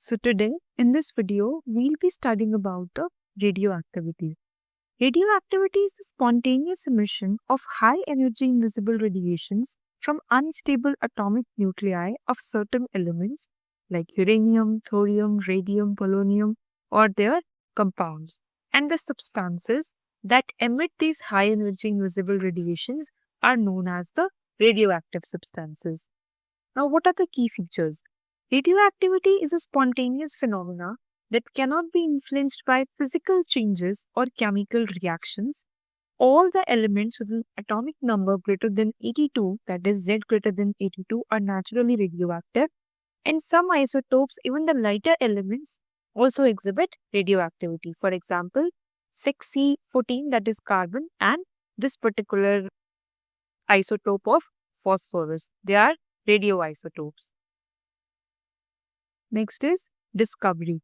So today in this video, we'll be studying about the radioactivity. Radioactivity is the spontaneous emission of high energy invisible radiations from unstable atomic nuclei of certain elements like uranium, thorium, radium, polonium, or their compounds. And the substances that emit these high energy invisible radiations are known as the radioactive substances. Now, what are the key features? Radioactivity is a spontaneous phenomena that cannot be influenced by physical changes or chemical reactions. All the elements with an atomic number greater than 82, that is Z greater than 82, are naturally radioactive, and some isotopes, even the lighter elements, also exhibit radioactivity. For example, 6C14, that is carbon, and this particular isotope of phosphorus. They are radioisotopes. Next is discovery.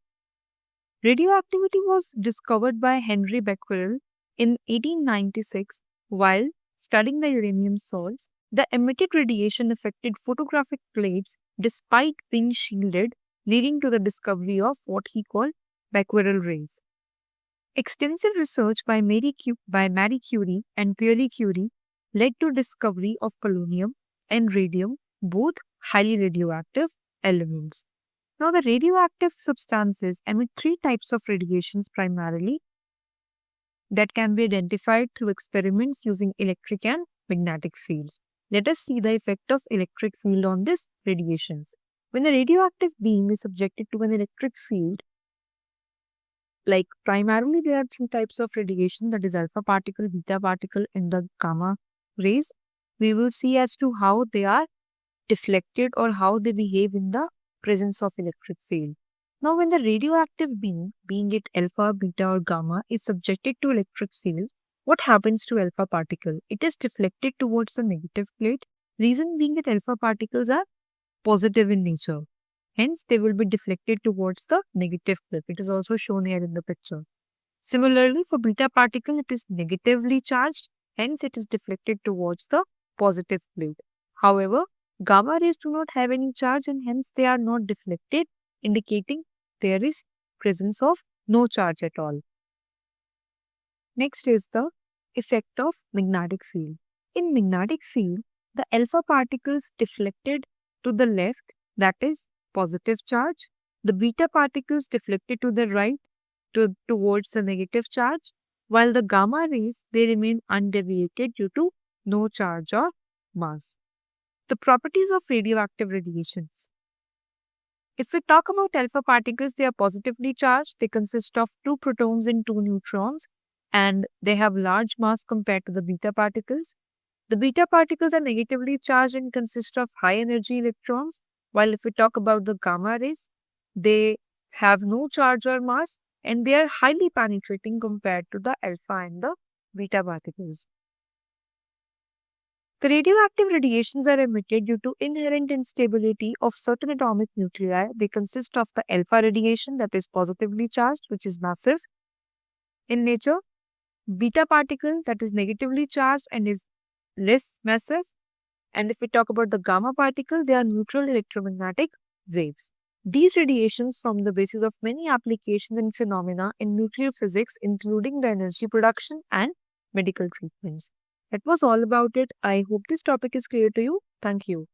Radioactivity was discovered by Henry Becquerel in 1896 while studying the uranium salts. The emitted radiation affected photographic plates despite being shielded, leading to the discovery of what he called Becquerel rays. Extensive research by Marie Curie and Pierre Curie led to discovery of polonium and radium, both highly radioactive elements. Now, the radioactive substances emit three types of radiations primarily that can be identified through experiments using electric and magnetic fields. Let us see the effect of electric field on these radiations. When a radioactive beam is subjected to an electric field, like primarily there are three types of radiation, that is alpha particle, beta particle, and the gamma rays. We will see as to how they are deflected or how they behave in the presence of electric field. Now, when the radioactive beam, being it alpha, beta, or gamma, is subjected to electric field, what happens to alpha particle? It is deflected towards the negative plate. Reason being that alpha particles are positive in nature. Hence, they will be deflected towards the negative plate. It is also shown here in the picture. Similarly, for beta particle, it is negatively charged. Hence, it is deflected towards the positive plate. However, gamma rays do not have any charge and hence they are not deflected, indicating there is presence of no charge at all. Next is the effect of magnetic field. In magnetic field, the alpha particles deflected to the left, that is positive charge. The beta particles deflected to the right towards the negative charge, while the gamma rays, they remain undeviated due to no charge or mass. The properties of radioactive radiations. If we talk about alpha particles, they are positively charged. They consist of 2 protons and 2 neutrons, and they have large mass compared to the beta particles. The beta particles are negatively charged and consist of high energy electrons, while if we talk about the gamma rays, they have no charge or mass and they are highly penetrating compared to the alpha and the beta particles. The radioactive radiations are emitted due to inherent instability of certain atomic nuclei. They consist of the alpha radiation, that is positively charged, which is massive in nature, beta particle, that is negatively charged and is less massive, and if we talk about the gamma particle, they are neutral electromagnetic waves. These radiations form the basis of many applications and phenomena in nuclear physics, including the energy production and medical treatments. That was all about it. I hope this topic is clear to you. Thank you.